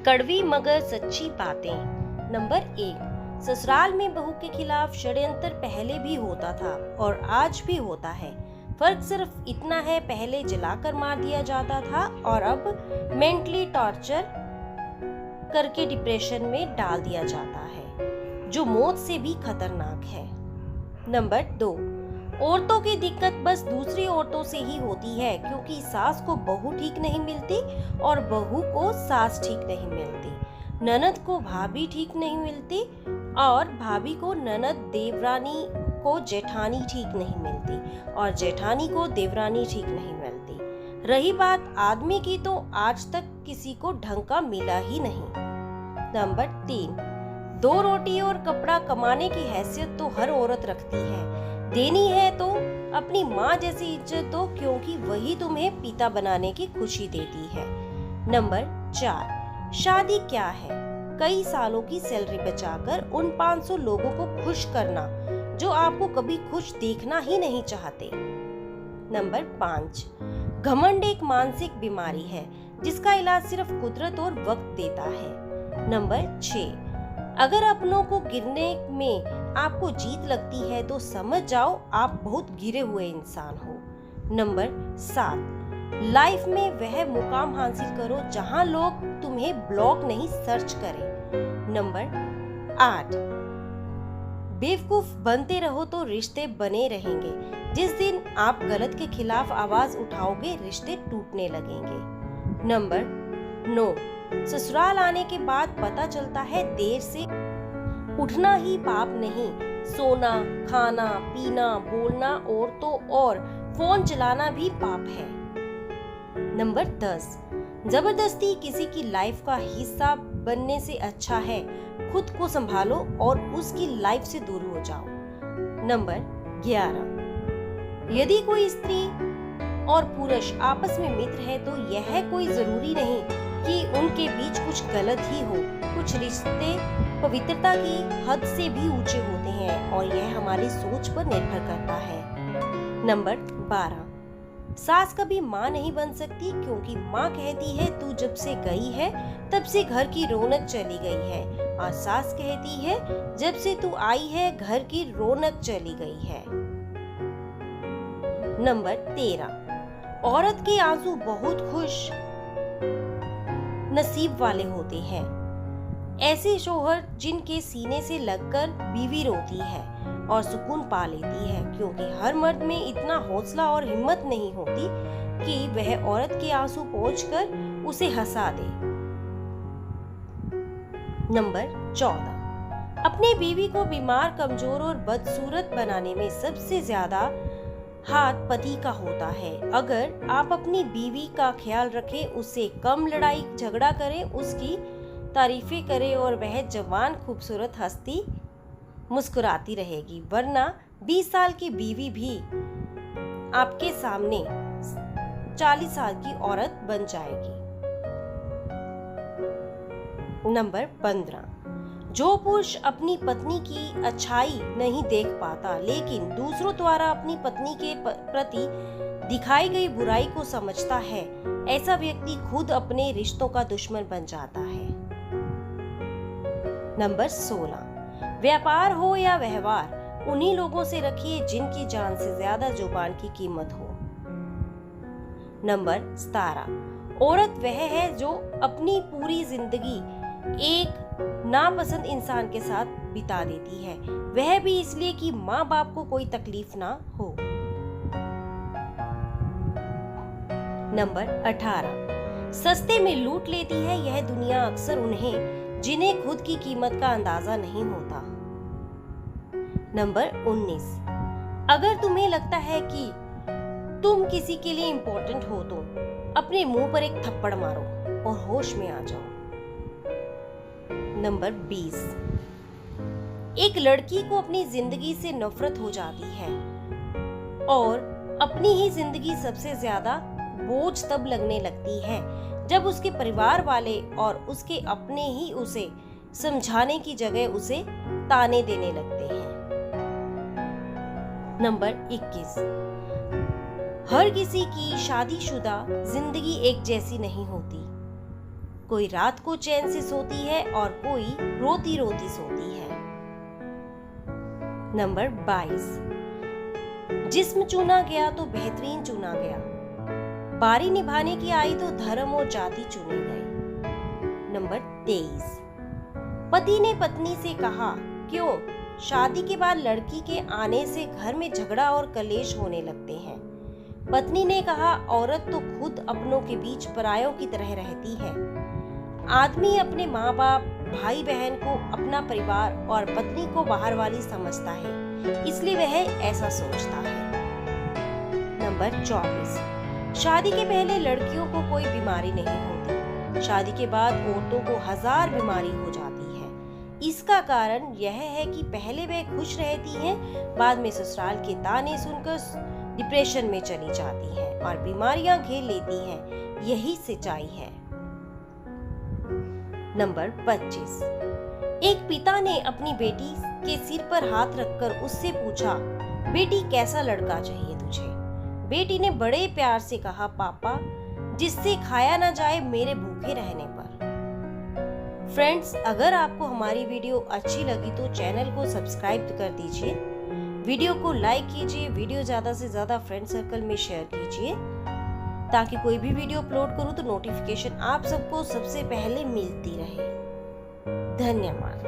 कड़वी मगर सच्ची बातें। नंबर 1, ससुराल में बहू के खिलाफ षड्यंत्र पहले भी होता था और आज भी होता है। फर्क सिर्फ इतना है, पहले जलाकर मार दिया जाता था और अब मेंटली टॉर्चर करके डिप्रेशन में डाल दिया जाता है, जो मौत से भी खतरनाक है। नंबर 2, औरतों की दिक्कत बस दूसरी औरतों से ही होती है, क्योंकि सास को बहू ठीक नहीं मिलती और बहू को सास ठीक नहीं मिलती, ननद को भाभी ठीक नहीं मिलती और भाभी को ननद, देवरानी को जेठानी ठीक नहीं मिलती और जेठानी को देवरानी ठीक नहीं मिलती। रही बात आदमी की, तो आज तक किसी को ढंग का मिला ही नहीं। नंबर 3, 2 रोटी और कपड़ा कमाने की हैसियत तो हर औरत रखती है। देनी है तो अपनी माँ जैसी इज्जत दो, क्योंकि वही तुम्हें पिता बनाने की खुशी देती है। नंबर 4, शादी क्या है? कई सालों की सैलरी बचाकर उन 500 लोगों को खुश करना जो आपको कभी खुश देखना ही नहीं चाहते। नंबर 5, घमंड एक मानसिक बीमारी है जिसका इलाज सिर्फ कुदरत और वक्त देता है। नंबर 6, अगर अपनों को गिरने में आपको जीत लगती है तो समझ जाओ आप बहुत गिरे हुए इंसान हो। नंबर 7, लाइफ में वह मुकाम हासिल करो जहां लोग तुम्हें ब्लॉक नहीं सर्च करें। नंबर 8, बेवकूफ बनते रहो तो रिश्ते बने रहेंगे। जिस दिन आप गलत के खिलाफ आवाज उठाओगे, रिश्ते टूटने लगेंगे। नंबर 9, ससुराल आने के बाद पता चलता है देर से उठना ही पाप नहीं, सोना, खाना, पीना, बोलना औरतों और फोन चलाना भी पाप है। नंबर 10, जबरदस्ती किसी की लाइफ का हिस्सा बनने से अच्छा है खुद को संभालो और उसकी लाइफ से दूर हो जाओ। नंबर 11, यदि कोई स्त्री और पुरुष आपस में मित्र है तो यह कोई जरूरी नहीं कि उनके बीच कुछ गलत ही हो। कुछ रिश्ते पवित्रता की हद से भी ऊंचे होते हैं और यह हमारी सोच पर निर्भर करता है। नंबर 12, सास कभी माँ नहीं बन सकती, क्योंकि माँ कहती है तू जब से गई है तब से घर की रौनक चली गई है, और सास कहती है जब से तू आई है घर की रौनक चली गई है। नंबर 13, औरत के आंसू बहुत खुश नसीब वाले होते हैं। ऐसे शोहर जिनके सीने से लगकर बीवी रोती है और सुकून पा लेती है, क्योंकि हर मर्द में इतना हौसला और हिम्मत नहीं होती कि वह औरत के आंसू पोंछकर उसे हंसा दे। नंबर 14, अपने बीवी को बीमार, कमजोर और बदसूरत बनाने में सबसे ज्यादा हाथ पति का होता है। अगर आप अपनी बीवी का ख्याल रखें, उससे कम लड़ाई झगड़ा करें, उसकी तारीफें करें और वह जवान खूबसूरत हंसती मुस्कुराती रहेगी, वरना 20 साल की बीवी भी आपके सामने 40 साल की औरत बन जाएगी। नंबर 15, जो पुरुष अपनी पत्नी की अच्छाई नहीं देख पाता लेकिन दूसरों द्वारा अपनी पत्नी के प्रति दिखाई गई बुराई को समझता है, ऐसा व्यक्ति खुद अपने रिश्तों का दुश्मन बन जाता है। नंबर 16, व्यापार हो या व्यवहार, उन्हीं लोगों से रखिए जिनकी जान से ज्यादा जुबान की कीमत हो। नंबर 17, औरत वह है जो अपनी पूरी जिंदगी एक नापसंद इंसान के साथ बिता देती है, वह भी इसलिए कि माँ बाप को कोई तकलीफ ना हो। नंबर 18, सस्ते में लूट लेती है यह दुनिया अक्सर उन्हें जिन्हें खुद की कीमत का अंदाजा नहीं होता। नंबर 19, अगर तुम्हें लगता है कि तुम किसी के लिए इम्पोर्टेंट हो तो अपने मुंह पर एक थप्पड़ मारो और होश में आ जाओ। नंबर 20, एक लड़की को अपनी जिंदगी से नफरत हो जाती है और अपनी ही जिंदगी सबसे ज्यादा बोझ तब लगने लगती है जब उसके परिवार वाले और उसके अपने ही उसे समझाने की जगह उसे ताने देने लगते हैं। नंबर 21, हर किसी की शादीशुदा जिंदगी एक जैसी नहीं होती। कोई रात को चैन से सोती है और कोई रोती रोती सोती है। नंबर 22, जिस्म चुना गया तो बेहतरीन चुना गया, बारी निभाने की आई तो धर्म और जाति चुने गए। नंबर 23, पति ने पत्नी से कहा, क्यों? शादी के बाद लड़की के आने से घर में झगड़ा और कलेश होने लगते हैं। पत्नी ने कहा, औरत तो खुद अपनों के बीच परायों की तरह रहती है। आदमी अपने माँ बाप, भाई बहन को अपना परिवार और पत्नी को बाहर वाली समझता है, इसलिए वह ऐसा सोचता है। नंबर 24, शादी के पहले लड़कियों को कोई बीमारी नहीं होती, शादी के बाद औरतों को 1000 बीमारी हो जाती है। इसका कारण यह है कि पहले वह खुश रहती हैं, बाद में ससुराल के ताने सुनकर डिप्रेशन में चली जाती हैं और बीमारियां घेर लेती हैं। यही सच्चाई है। नंबर 25, एक पिता ने अपनी बेटी के सिर पर हाथ रखकर उससे पूछा, बेटी कैसा लड़का चाहिए तुझे? बेटी ने बड़े प्यार से कहा, पापा जिससे खाया ना जाए मेरे भूखे रहने पर। फ्रेंड्स, अगर आपको हमारी वीडियो अच्छी लगी तो चैनल को सब्सक्राइब कर दीजिए, वीडियो को लाइक कीजिए, वीडियो ज्यादा से ज्यादा फ्रेंड सर्कल में शेयर कीजिए ताकि कोई भी वीडियो अपलोड करूं तो नोटिफिकेशन आप सबको सबसे पहले मिलती रहे। धन्यवाद।